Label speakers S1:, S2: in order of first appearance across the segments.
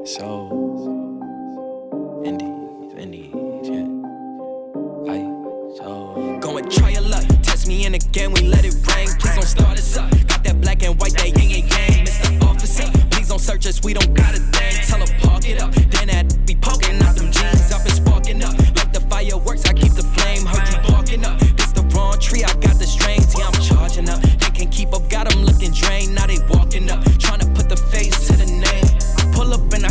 S1: Andy, yeah. Go and try your luck. Test me in again, we let it rain. Please don't start us up. Got that black and white, that yin and yang. Mr. Officer, please don't search us, we don't got a thing. Tell her park it up, then that be poking out them jeans. I've been sparking up, like the fireworks, I keep the flame. Heard you barking up, this the wrong tree, I got the strings. Yeah, I'm charging up, they can't keep up, got them looking drained. Now they walking up, trying to put the face to the name. Pull up and I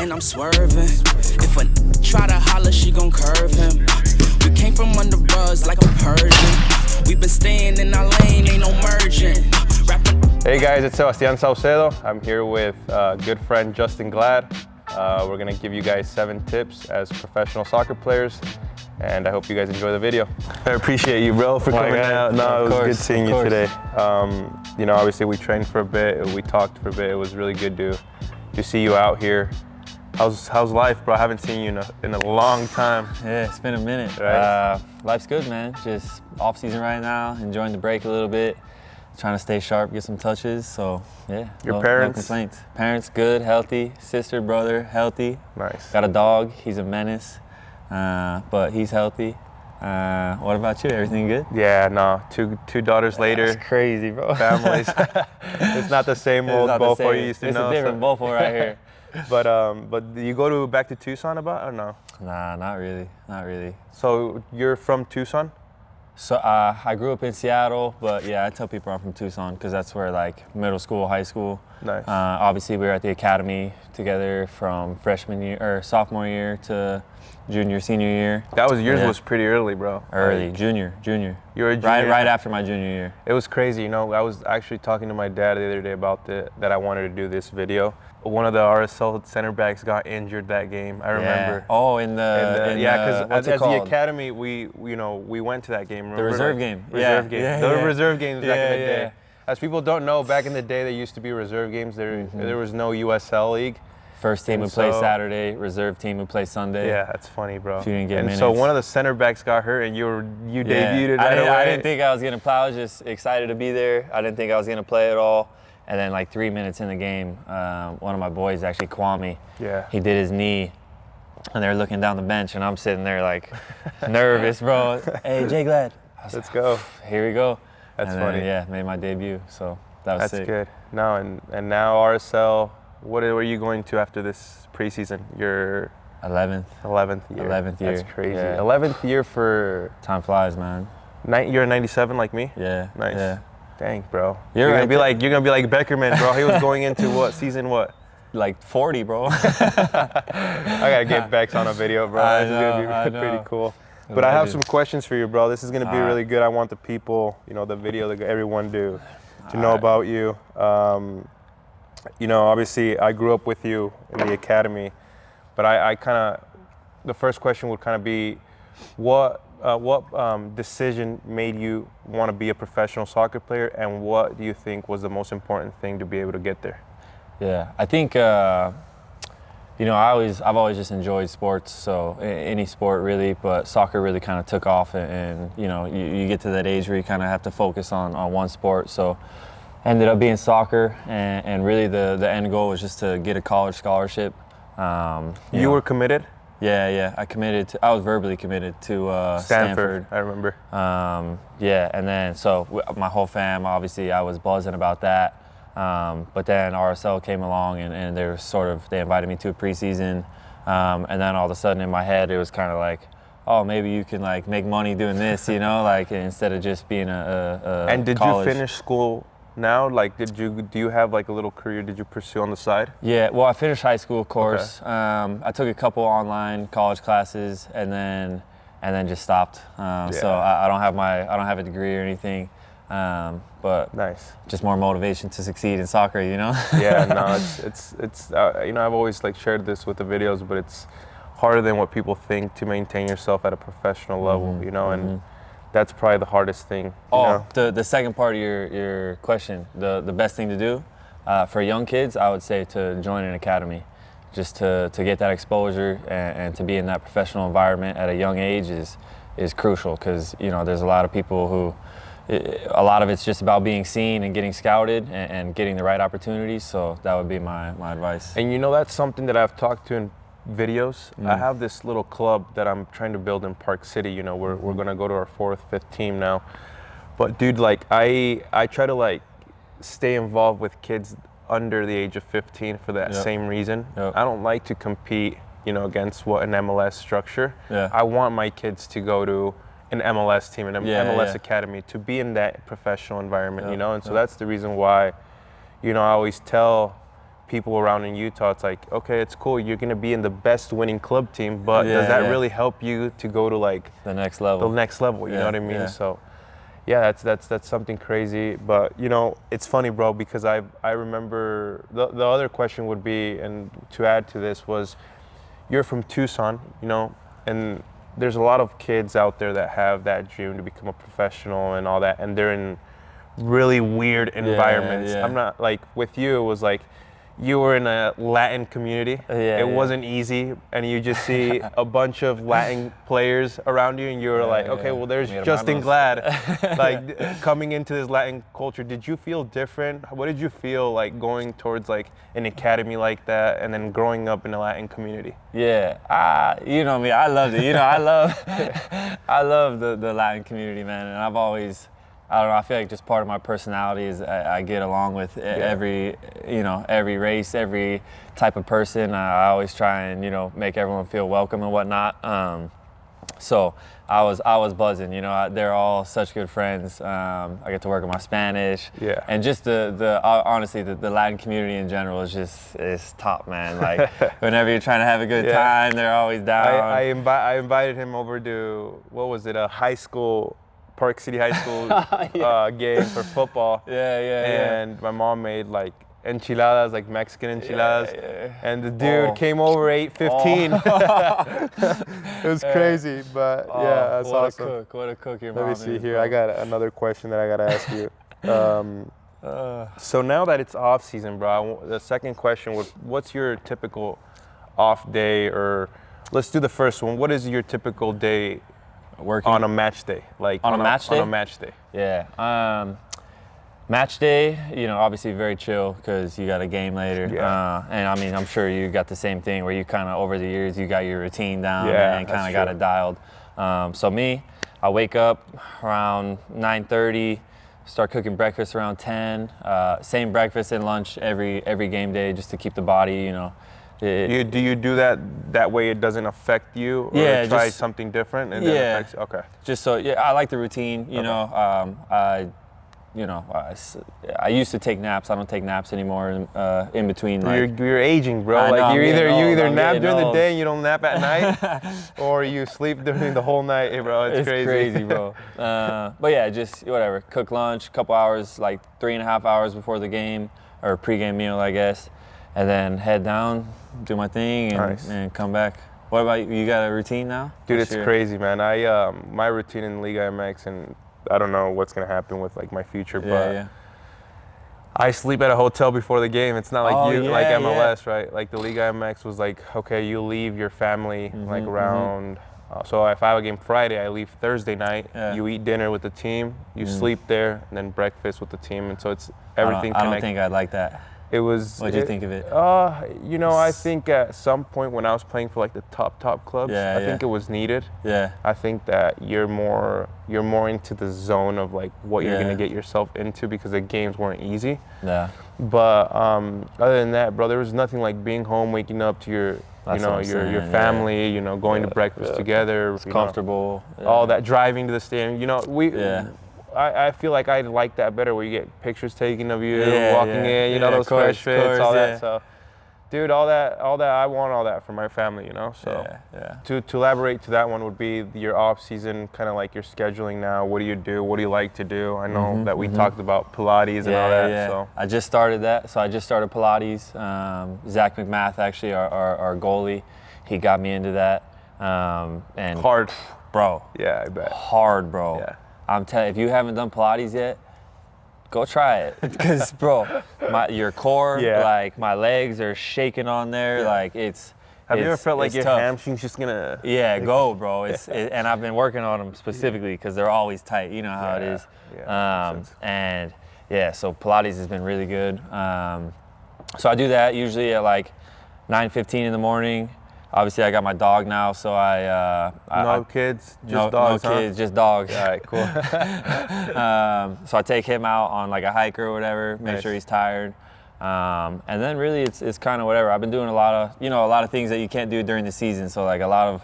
S1: and I'm swerving. If a try to holler, she gon' curve him. We came from under buzz like a Persian. We been staying in our lane, ain't no merging.
S2: Hey guys, it's Sebastian Saucedo. I'm here with good friend Justen Glad. We're gonna give you guys 7 tips as professional soccer players, and I hope you guys enjoy the video. I appreciate you, bro, for coming out. No, it was good seeing you today. You know, obviously we trained for a bit, we talked for a bit. It was really good to see you out here. How's life, bro? I haven't seen you in a long time.
S3: Yeah, it's been a minute.
S2: Right?
S3: Life's good, man. Just off season right now, enjoying the break a little bit, trying to stay sharp, get some touches. So yeah,
S2: Your parents?
S3: No complaints. Parents good, healthy. Sister, brother, healthy.
S2: Nice.
S3: Got a dog. He's a menace, but he's healthy. What about you? Everything good?
S2: Yeah, no. Two daughters later.
S3: That's crazy, bro.
S2: Families. It's not the same old Beaufort you used to know.
S3: It's a different Beaufort right here.
S2: But do you go back to Tucson about or no?
S3: Nah, not really. Not really.
S2: So you're from Tucson?
S3: So I grew up in Seattle, but yeah, I tell people I'm from Tucson because that's where like middle school, high school.
S2: Nice.
S3: Obviously, we were at the academy together from freshman year or sophomore year to junior, senior year.
S2: Yours was pretty early, bro.
S3: Early,
S2: like,
S3: junior.
S2: You were a junior?
S3: Right after my junior year.
S2: It was crazy, you know. I was actually talking to my dad the other day about that I wanted to do this video. One of the RSL center backs got injured that game. I remember.
S3: Yeah. Oh, because
S2: at the academy we went to that game. Remember?
S3: The reserve game.
S2: Reserve game.
S3: Yeah,
S2: the reserve games back in the day.
S3: Yeah.
S2: As people don't know, back in the day there used to be reserve games. There was no USL league.
S3: First team would play Saturday, reserve team would play Sunday.
S2: Yeah, that's funny, bro.
S3: If you didn't get minutes.
S2: So one of the center backs got hurt, and you debuted right away.
S3: I didn't think I was gonna play. I was just excited to be there. I didn't think I was gonna play at all. And then like 3 minutes in the game, one of my boys, actually Kwame, he did his knee, and they're looking down the bench, and I'm sitting there like nervous, bro. Hey, Jay Glad.
S2: Let's go.
S3: Here we go.
S2: That's funny.
S3: Yeah, made my debut. So that was sick.
S2: That's good. No, and now RSL. What are you going to after this preseason? Your
S3: 11th
S2: year.
S3: 11th year.
S2: That's crazy.
S3: Yeah.
S2: 11th year for.
S3: Time flies, man.
S2: You're a 97 like me.
S3: Yeah.
S2: Nice.
S3: Yeah.
S2: Dang, bro.
S3: You're gonna
S2: be like Beckerman, bro. He was going into what season? What?
S3: Like 40, bro.
S2: I gotta get Bex on a video, bro. This is gonna be pretty cool. But I have some questions for you, bro. This is gonna be really good. I want the people, the video, everyone to know about you. You know, obviously, I grew up with you in the academy, but I kind of, the first question would kind of be, what decision made you want to be a professional soccer player, and what do you think was the most important thing to be able to get there?
S3: Yeah, I think, I've always just enjoyed sports, so any sport really, but soccer really kind of took off, and you get to that age where you kind of have to focus on one sport, so ended up being soccer, and really the end goal was just to get a college scholarship.
S2: You were committed?
S3: Yeah, I was verbally committed to Stanford.
S2: I remember.
S3: And then so my whole fam, obviously I was buzzing about that. But then RSL came along and they invited me to a preseason. And then all of a sudden in my head it was kind of like, oh, maybe you can like make money doing this, like instead of just being a
S2: And did
S3: college.
S2: you finish school now? Like, do you have like a little career did you pursue on the side?
S3: Yeah, well, I finished high school, of course. Okay. I took a couple online college classes and then just stopped. So I don't have a degree or anything. But
S2: nice.
S3: Just more motivation to succeed in soccer,
S2: Yeah, no, it's I've always like shared this with the videos, but it's harder than what people think to maintain yourself at a professional level, and that's probably the hardest thing.
S3: The second part of your question, the best thing to do for young kids, I would say to join an academy, just to get that exposure and to be in that professional environment at a young age is crucial, because there's a lot of people who a lot of it's just about being seen and getting scouted and getting the right opportunities. So that would be my advice.
S2: And you know, that's something that I've talked to in videos. I have this little club that I'm trying to build in Park City. You know, we're gonna go to our 4th, 5th team now. But dude, like I try to like stay involved with kids under the age of 15 for that same reason. I don't like to compete, you know, against what an MLS structure. I want my kids to go to an MLS team, an MLS academy, to be in that professional environment, you know? And so that's the reason why, you know, I always tell people around in Utah, it's like, okay, it's cool, you're gonna be in the best winning club team, but does that really help you to go to like
S3: the next level? You
S2: know what I mean? So yeah, that's something crazy. But you know, it's funny, bro, because I remember the other question would be, and to add to this was, you're from Tucson, you know, and there's a lot of kids out there that have that dream to become a professional and all that, and they're in really weird environments. I'm not like, with you, it was like you were in a Latin community. It wasn't easy, and you just see a bunch of Latin players around you, and you were like, okay, well, there's Justen Glad, like coming into this Latin culture. Did you feel different? What did you feel like going towards like an academy like that, and then growing up in a Latin community?
S3: Yeah, you know me, I loved it. You know, I love the Latin community, man, and I've always, I don't know, I feel like just part of my personality is I get along with every race, every type of person. I always try and, you know, make everyone feel welcome and whatnot. So I was buzzing, you know, they're all such good friends. I get to work on my Spanish. And just honestly, the Latin community in general is top, man. Like whenever you're trying to have a good time, they're always down.
S2: I invited him over to, what was it, a high school, Park City High School game for football. And my mom made like enchiladas, like Mexican enchiladas. And the dude came over, ate 15. It was crazy, but that's awesome.
S3: What a cook your mom
S2: Let me see
S3: is,
S2: here.
S3: bro.
S2: I got another question that I gotta ask you. So now that it's off season, bro, the second question was, what's your typical off day? Or let's do the first one. What is your typical day working on a match day? Like
S3: on a match day?
S2: On a match day.
S3: Match day, you know, obviously very chill because you got a game later. And I mean, I'm sure you got the same thing where you kind of, over the years, you got your routine down and kind of got it dialed. So me, I wake up around 9:30, start cooking breakfast around 10. Same breakfast and lunch every game day, just to keep the body, you know.
S2: Do you do that way it doesn't affect you, or try something different and then affects you? Okay.
S3: Just so, I like the routine, you know. I used to take naps. I don't take naps anymore in between. Like,
S2: you're aging, bro.
S3: Like
S2: you either nap during the day and you don't nap at night, or you sleep during the whole night, bro. It's crazy,
S3: bro. But yeah, just whatever. Cook lunch, couple hours, like 3.5 hours before the game, or pregame meal, I guess, and then head down, do my thing, and come back. What about you? You got a routine now?
S2: Dude, it's crazy, man. My routine in Liga MX, and I don't know what's gonna happen with like my future, but I sleep at a hotel before the game. It's not like like MLS, right? Like the Liga MX was like, okay, you leave your family like around. So if I have a game Friday, I leave Thursday night. You eat dinner with the team, you sleep there, and then breakfast with the team, and so it's everything.
S3: I don't think I'd like that.
S2: It was.
S3: What'd you think of it?
S2: You know, I think at some point when I was playing for like the top clubs, I think it was needed. I think that you're more into the zone of like what you're gonna get yourself into, because the games weren't easy. But other than that, bro, there was nothing like being home, waking up to your your family, you know, going to breakfast together.
S3: It's comfortable.
S2: All that, driving to the stadium. You know, I feel like I like that better, where you get pictures taken of you walking in, you know, those fresh fits, all that. So, dude, all that, I want all that for my family, you know. So, to elaborate to that one would be your off season, kind of like your scheduling now. What do you do? What do you like to do? I know that we talked about Pilates and all that. So
S3: I just started that. So I just started Pilates. Zach McMath, actually, our goalie, he got me into that. And
S2: hard,
S3: bro.
S2: Yeah, I bet.
S3: Hard, bro.
S2: Yeah.
S3: I'm telling you, if you haven't done Pilates yet, go try it. Because, bro, your core, like my legs are shaking on there. Like it's
S2: Have you ever felt like your
S3: tough.
S2: hamstring's just gonna?
S3: Yeah, go, bro. And I've been working on them specifically because they're always tight. You know how it is.
S2: Yeah.
S3: And yeah, so Pilates has been really good. So I do that usually at like 9:15 in the morning. Obviously, I got my dog now, so
S2: no kids, just dogs.
S3: No kids, just dogs.
S2: All right, cool.
S3: So I take him out on like a hike or whatever, make sure he's tired. And then really it's kind of whatever. I've been doing a lot of things that you can't do during the season. So like a lot of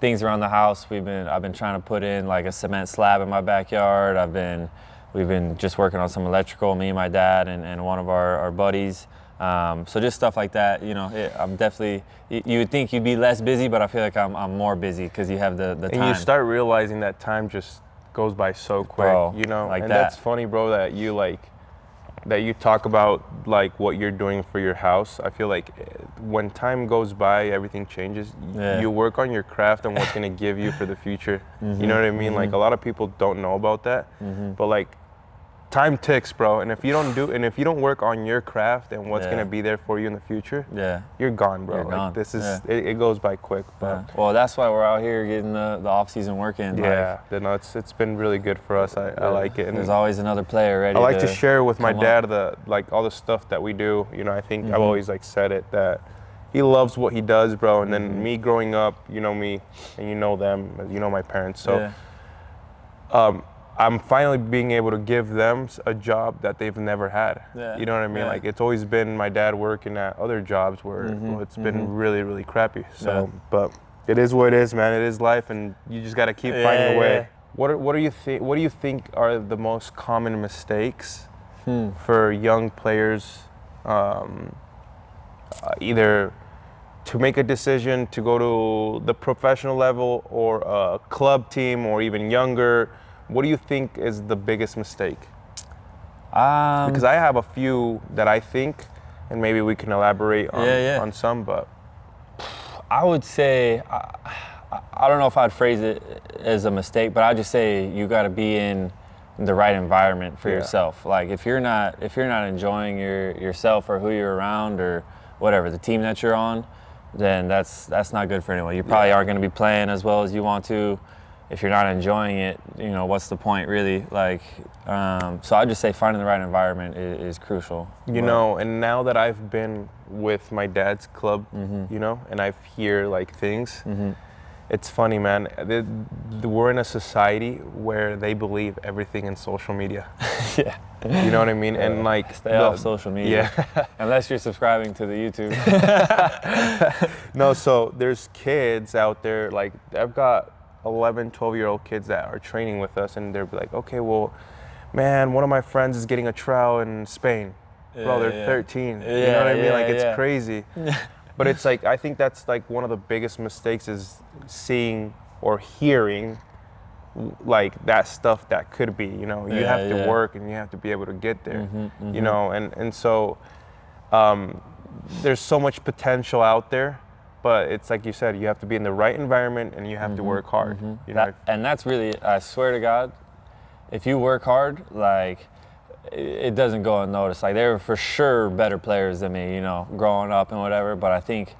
S3: things around the house. I've been trying to put in like a cement slab in my backyard. We've been just working on some electrical, me and my dad and one of our buddies. So just stuff like that, I'm definitely, you would think you'd be less busy, but I feel like I'm more busy because you have the time.
S2: And you start realizing that time just goes by so quick,
S3: bro,
S2: and that's funny, bro, that you talk about like what you're doing for your house. I feel like when time goes by, everything changes. You work on your craft and what's gonna give you for the future. You know what I mean? Like a lot of people don't know about that, but like time ticks, bro. And if you don't work on your craft and what's gonna be there for you in the future, you're gone, bro.
S3: You're gone.
S2: This is it goes by quick. But
S3: well, that's why we're out here getting the off-season work in.
S2: It's been really good for us. I like it. And
S3: there's always another player ready.
S2: I like to share with my dad all the stuff that we do. I think I've always said it that he loves what he does, bro. And then me growing up, you know me, and you know them, you know my parents. So I'm finally being able to give them a job that they've never had. You know what I mean? Like it's always been my dad working at other jobs where it's been really, really crappy. So, but it is what it is, man. It is life, and you just got to keep finding a way. What do you think are the most common mistakes for young players, either to make a decision to go to the professional level or a club team or even younger? What do you think is the biggest mistake? Because I have a few that I think, and maybe we can elaborate on some, but
S3: I would say, I don't know if I'd phrase it as a mistake, but I'd just say you got to be in the right environment for yourself. Like if you're not enjoying yourself or who you're around or whatever, the team that you're on, then that's not good for anyone. You probably aren't going to be playing as well as you want to. If you're not enjoying it, what's the point really? Like, so I'd just say finding the right environment is crucial.
S2: And now that I've been with my dad's club, and I hear like things, it's funny, man. We're in a society where they believe everything in social media. You know what I mean? And like
S3: stay off social media. Unless you're subscribing to the YouTube.
S2: No, so there's kids out there, like I've got 11, 12-year-old kids that are training with us, and they're like, okay, well, man, one of my friends is getting a trial in Spain. Bro, they're 13. You know what I mean? Like, it's crazy. But it's like, I think that's like one of the biggest mistakes is seeing or hearing like that stuff that could be, you have to work and you have to be able to get there, and so there's so much potential out there. But it's like you said, you have to be in the right environment and you have to work hard.
S3: And that's really, I swear to God, if you work hard, like it doesn't go unnoticed. Like they were for sure better players than me, growing up and whatever. But I think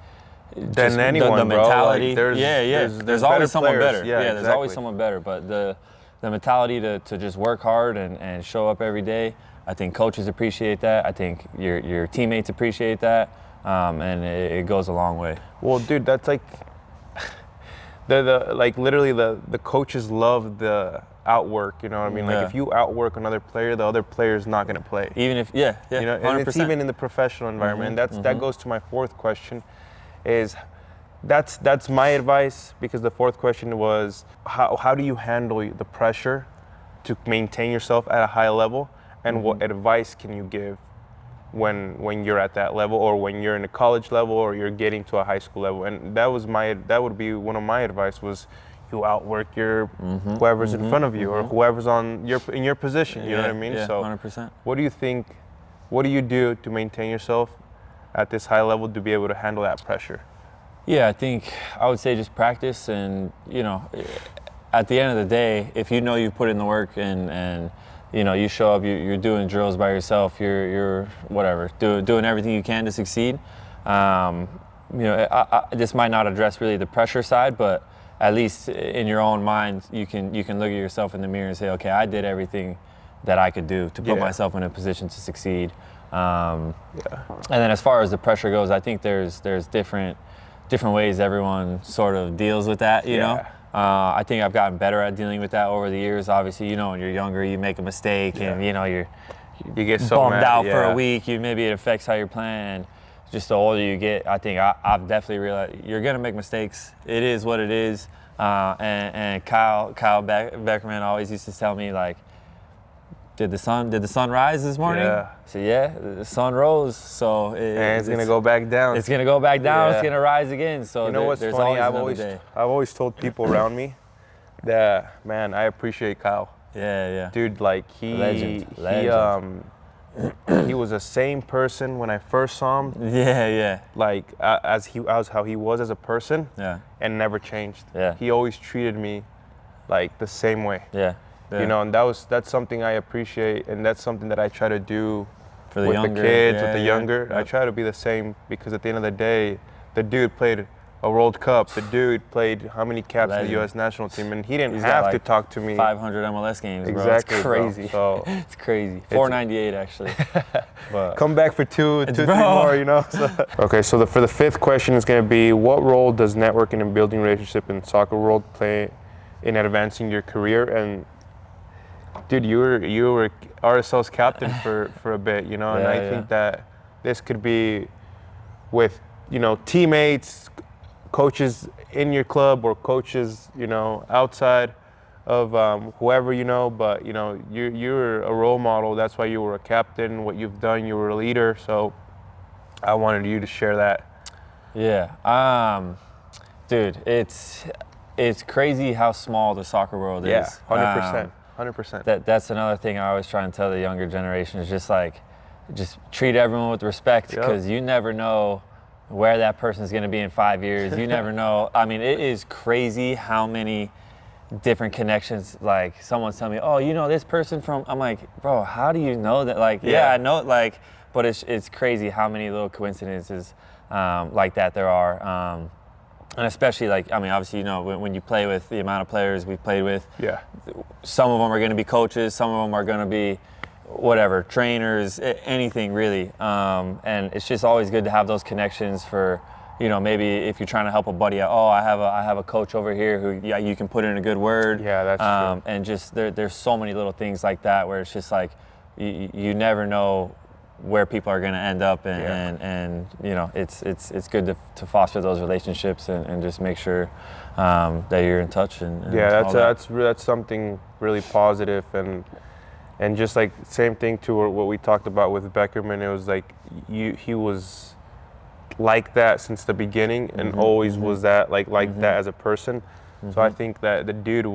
S2: than anyone,
S3: the mentality,
S2: bro. Like
S3: there's always someone better.
S2: Yeah,
S3: there's always someone better. But the mentality to just work hard and show up every day, I think coaches appreciate that. I think your teammates appreciate that. And it goes a long way.
S2: Well, dude, that's like literally the coaches love the outwork. You know what I mean? Like if you outwork another player, the other player is not going to play.
S3: Even if
S2: and
S3: 100%.
S2: It's even in the professional environment. And that goes to my fourth question, is that's my advice, because the fourth question was how do you handle the pressure to maintain yourself at a high level, and what advice can you give when you're at that level, or when you're in a college level, or you're getting to a high school level? And that would be one of my advice, was you outwork your whoever's in front of you, or whoever's in your position. You know what I mean? So
S3: 100%.
S2: What do you think? What do you do to maintain yourself at this high level to be able to handle that pressure?
S3: Yeah, I think I would say just practice, and at the end of the day, if you put in the work and you show up, you're doing drills by yourself, you're whatever, doing everything you can to succeed, this might not address really the pressure side, but at least in your own mind, you can look at yourself in the mirror and say, okay, I did everything that I could do to put myself in a position to succeed. And then as far as the pressure goes, I think there's different ways everyone sort of deals with that, you know? I think I've gotten better at dealing with that over the years. Obviously, you know, when you're younger, you make a mistake and, you know, you
S2: get so
S3: bummed
S2: mad,
S3: out for a week. Maybe it affects how you're playing. Just the older you get, I think I've definitely realized you're going to make mistakes. It is what it is. And Kyle Beckerman always used to tell me, like, did the sun rise this morning?
S2: Yeah.
S3: So the sun rose. So
S2: it's gonna go back down.
S3: It's gonna go back down. It's gonna rise again. So
S2: you know what's
S3: there's
S2: funny?
S3: always another day.
S2: I've always told people around me that, man, I appreciate Kyle.
S3: Yeah.
S2: Dude, like
S3: Legend.
S2: He was the same person when I first saw him.
S3: Yeah.
S2: Like as how he was as a person.
S3: Yeah.
S2: And never changed.
S3: Yeah.
S2: He always treated me like the same way.
S3: Yeah.
S2: You know, and that's something I appreciate, and that's something that I try to do
S3: for the
S2: with
S3: younger,
S2: the kids, with the younger.
S3: Yep.
S2: I try to be the same, because at the end of the day, the dude played a World Cup. The dude played how many caps for the U.S. national team, and he didn't have to talk to me.
S3: 500 MLS games, bro.
S2: Exactly,
S3: it's crazy.
S2: Bro. So
S3: it's crazy. 498 actually. But
S2: come back for two, three more, you know. Okay, so for the fifth question is going to be, what role does networking and building relationship in soccer world play in advancing your career? And dude, you were RSL's captain for a bit, you know, and I think that this could be with, you know, teammates, coaches in your club, or coaches, you know, outside of whoever, you know. But you know, you're a role model. That's why you were a captain. What you've done, you were a leader. So I wanted you to share that.
S3: Yeah, dude, it's crazy how small the soccer world is.
S2: Yeah, 100%. 100%.
S3: That's another thing I always try and tell the younger generation, is just treat everyone with respect, because you never know where that person's going to be in 5 years. You never know. I mean, it is crazy how many different connections. Like, someone's telling me, oh, you know this person from, I'm like, bro, how do you know that? Like, I know it, like, but it's crazy how many little coincidences like that there are. And especially, like, I mean, obviously, you know, when you play with the amount of players we've played with, some of them are going to be coaches, some of them are going to be whatever, trainers, anything really. And it's just always good to have those connections for, you know, maybe if you're trying to help a buddy out, oh, I have a coach over here who you can put in a good word.
S2: Yeah, that's true.
S3: And just there's so many little things like that where it's just like you never know where people are going to end up, and you know, it's good to foster those relationships and just make sure that you're in touch. And
S2: that's something really positive, and just like same thing to what we talked about with Beckerman. It was like he was like that since the beginning, and always was that like that as a person. So I think that the dude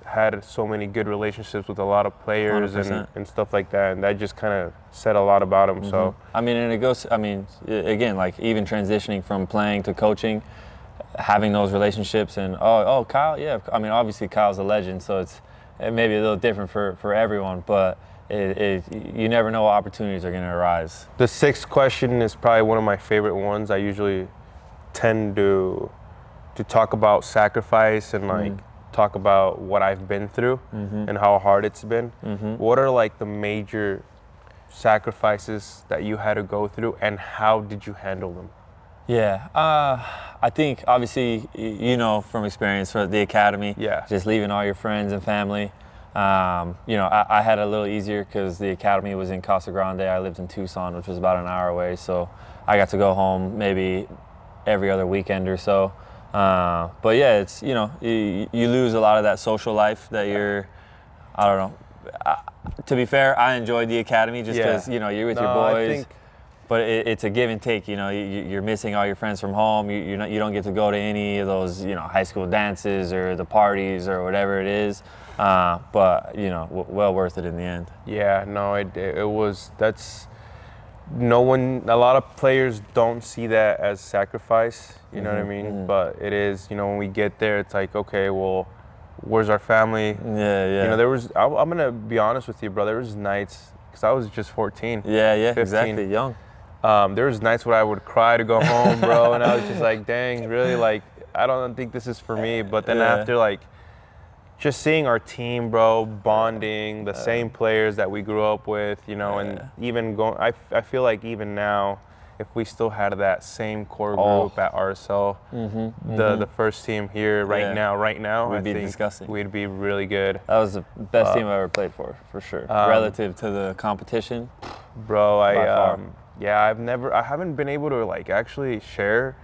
S2: had so many good relationships with a lot of players and stuff like that, and that just kind of said a lot about him. So
S3: I mean, and it goes. I mean, again, like even transitioning from playing to coaching, having those relationships, and oh, Kyle, yeah. I mean, obviously Kyle's a legend, so it may be a little different for everyone, but you never know what opportunities are going to arise.
S2: The sixth question is probably one of my favorite ones. I usually tend to talk about sacrifice and like talk about what I've been through and how hard it's been. What are like the major sacrifices that you had to go through, and how did you handle them?
S3: Yeah, I think obviously, you know, from experience for the academy, just leaving all your friends and family. You know, I had a little easier because the academy was in Casa Grande. I lived in Tucson, which was about an hour away, so I got to go home maybe every other weekend or so. But yeah, it's, you know, you lose a lot of that social life that I don't know. To be fair, I enjoyed the academy just because, you know, you're with your boys. But it's a give and take, you know. You're missing all your friends from home. You don't get to go to any of those, you know, high school dances or the parties or whatever it is. But you know, well worth it in the end. Yeah, no, it was. No one, a lot of players don't see that as sacrifice, you know what I mean? But it is, you know, when we get there, it's like, okay, well, where's our family? Yeah. You know, I'm going to be honest with you, bro, there was nights, because I was just 14. Yeah, 15. Exactly, young.
S2: There was nights where I would cry to go home, bro, and I was just like, dang, really, like, I don't think this is for me. But then after, like, just seeing our team, bro, bonding, the same players that we grew up with, you know, and even going, I feel like even now, if we still had that same core group at RSL, the first team here right now,
S3: we'd be disgusting.
S2: We'd be really good.
S3: That was the best team I ever played for sure. Relative to the competition,
S2: bro, I haven't been able to like actually share.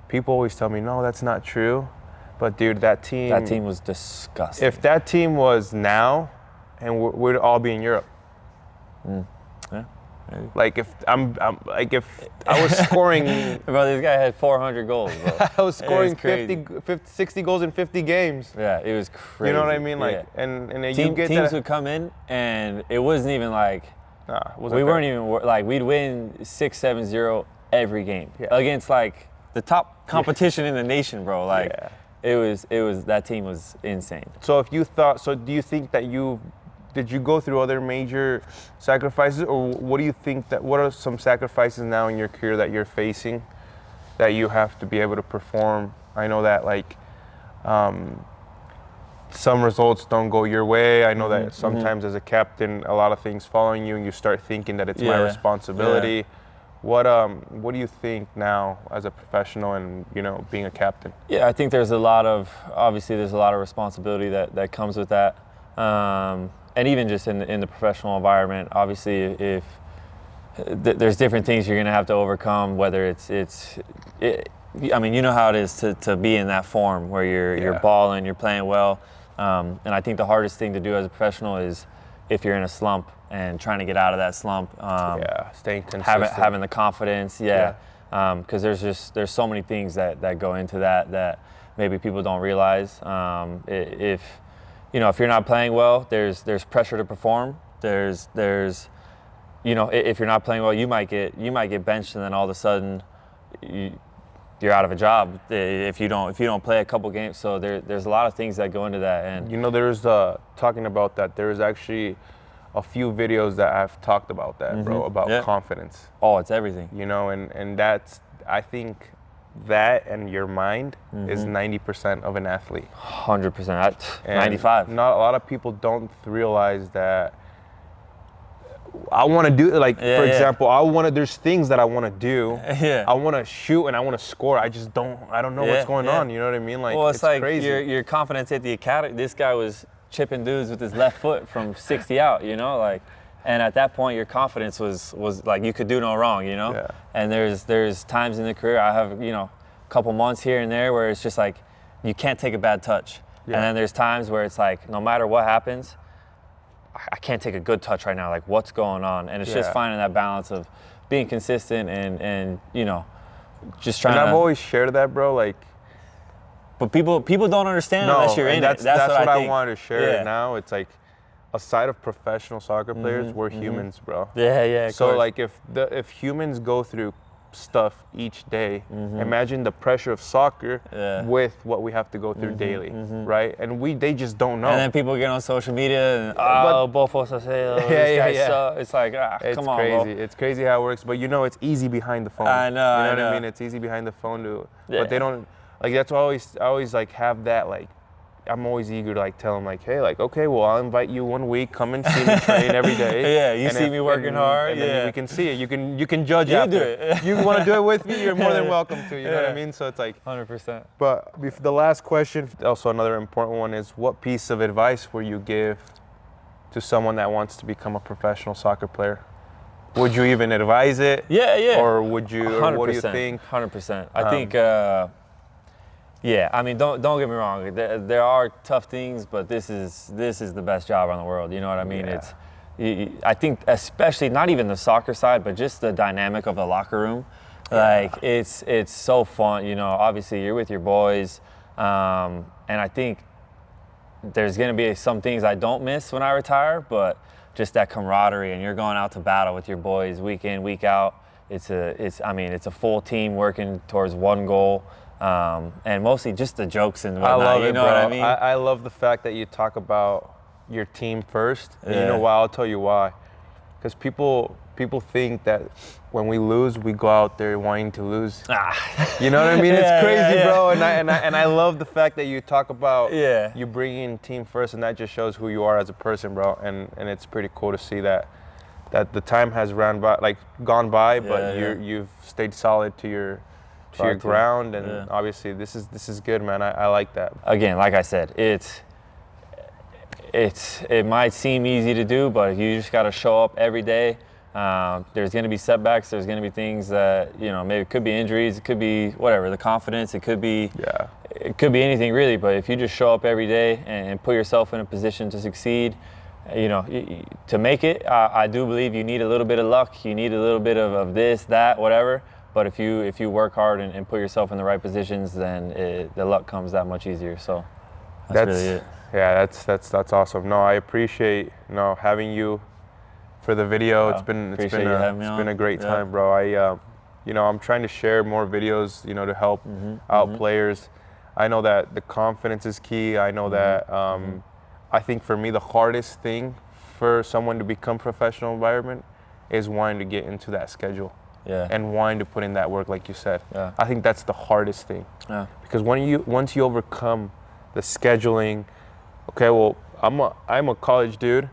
S2: People always tell me, no, that's not true. But dude, that team
S3: was disgusting.
S2: If that team was now, and we'd all be in Europe.
S3: Yeah. Maybe.
S2: Like if if I was scoring,
S3: bro, this guy had 400 goals, bro.
S2: I was scoring 60 goals in 50 games.
S3: Yeah, it was crazy.
S2: You know what I mean? Like, and
S3: teams would come in, and it wasn't even like we weren't even like we'd win 6-7-0 every game against like the top competition in the nation, bro. Like it was that team was insane.
S2: So do you think that did you go through other major sacrifices, or what are some sacrifices now in your career that you're facing that you have to be able to perform? I know that like some results don't go your way. I know that sometimes as a captain, a lot of things following you, and you start thinking that it's my responsibility. What do you think now as a professional and, you know, being a captain?
S3: Yeah, I think there's a lot of responsibility that comes with that. And even just in the professional environment, obviously, if there's different things you're going to have to overcome, whether I mean, you know how it is to be in that form where you're balling, you're playing well. And I think the hardest thing to do as a professional is if you're in a slump and trying to get out of that slump.
S2: Staying consistent.
S3: Having the confidence, because there's so many things that go into that maybe people don't realize. If you're not playing well, there's pressure to perform. There's if you're not playing well, you might get benched, and then all of a sudden you're out of a job if you don't play a couple games. So there's a lot of things that go into that. And
S2: there's talking about that. There's actually a few videos that I've talked about that, bro, about confidence.
S3: Oh, it's everything.
S2: And that's, I think that and your mind is 90% of an athlete.
S3: 100%. 95.
S2: Not a lot of people don't realize that. I want to do for example, there's things that I want to do. I want to shoot and I want to score. I don't know what's going on. You know what I mean? Like,
S3: well, it's like
S2: crazy.
S3: Your confidence at the academy. This guy was chipping dudes with his left foot from 60 out, and at that point your confidence was like you could do no wrong, And there's times in the career I have, a couple months here and there where it's just like you can't take a bad touch. And then there's times where it's like no matter what happens, I can't take a good touch right now, like what's going on? And it's just finding that balance of being consistent and just trying
S2: I've always shared that, bro, like.
S3: But people don't understand unless you're in it. That's what
S2: I wanted to share now. It's like, aside of professional soccer players, we're humans, bro.
S3: Yeah.
S2: So like if humans go through stuff each day, imagine the pressure of soccer with what we have to go through daily, right? And they just don't know.
S3: And then people get on social media and Bofo Saucedo, this guy sucks. It's like, come on,
S2: crazy.
S3: Bro.
S2: It's crazy how it works, but it's easy behind the phone.
S3: I know.
S2: You know what I mean? It's easy behind the phone but they don't. Like that's why I always like have that like I'm always eager to like tell them like, hey, like, okay, well, I'll invite you 1 week, come and see me train every day.
S3: You see me working hard.
S2: And then we can see it. You can judge after.
S3: Do it.
S2: You want to do it with me? You're more than welcome to. You know what I mean? So it's like
S3: 100%.
S2: But the last question, also another important one, is what piece of advice would you give to someone that wants to become a professional soccer player? Would you even advise it?
S3: Yeah.
S2: Or would you?
S3: 100%,
S2: or what do you think?
S3: 100%. I think. I mean, don't get me wrong. There are tough things, but this is the best job in the world. You know what I mean?
S2: Yeah.
S3: I think especially not even the soccer side, but just the dynamic of the locker room. Like it's so fun. Obviously you're with your boys, and I think there's gonna be some things I don't miss when I retire, but just that camaraderie, and you're going out to battle with your boys week in, week out. It's a full team working towards one goal. And mostly just the jokes and whatnot.
S2: I love it,
S3: you know
S2: bro.
S3: what I mean?
S2: I love the fact that you talk about your team first. And you know why? I'll tell you why. Because people people think that when we lose, we go out there wanting to lose. You know what I mean? It's crazy, bro. And I love the fact that you talk about you bringing team first, and that just shows who you are as a person, bro. And it's pretty cool to see that the time has gone by, but you've stayed solid to your ground, and obviously this is good, man. I like that.
S3: Again, like I said, it might seem easy to do, but you just got to show up every day. There's going to be setbacks. There's going to be things that, maybe it could be injuries. It could be whatever, the confidence. It could be anything really. But if you just show up every day and put yourself in a position to succeed, to make it, I do believe you need a little bit of luck. You need a little bit of this, that, whatever. But if you work hard and put yourself in the right positions, then the luck comes that much easier. So that's really it.
S2: Yeah, that's awesome. No, I appreciate having you for the video. It's been a great time, bro. I'm trying to share more videos, to help out players. I know that the confidence is key. I know that I think for me the hardest thing for someone to become professional environment is wanting to get into that schedule. And wanting to put in that work, like you said. I think that's the hardest thing. Because once you overcome the scheduling, okay, well, I'm a college dude,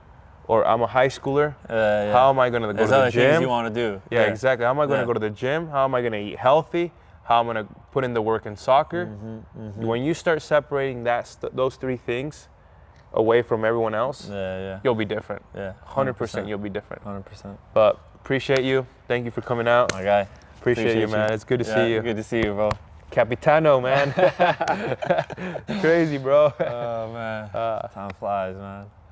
S2: or I'm a high schooler. How am I going to go to the gym?
S3: Things you want to do.
S2: Yeah, exactly. How am I going to go to the gym? How am I going to eat healthy? How am I going to put in the work in soccer? When you start separating those three things away from everyone else, you'll be different. 100% you'll be different.
S3: 100%.
S2: But appreciate you. Thank you for coming out.
S3: My guy.
S2: Appreciate you, man. It's good to see you.
S3: Good to see you, bro.
S2: Capitano, man. Crazy, bro.
S3: Oh, man. Time flies, man.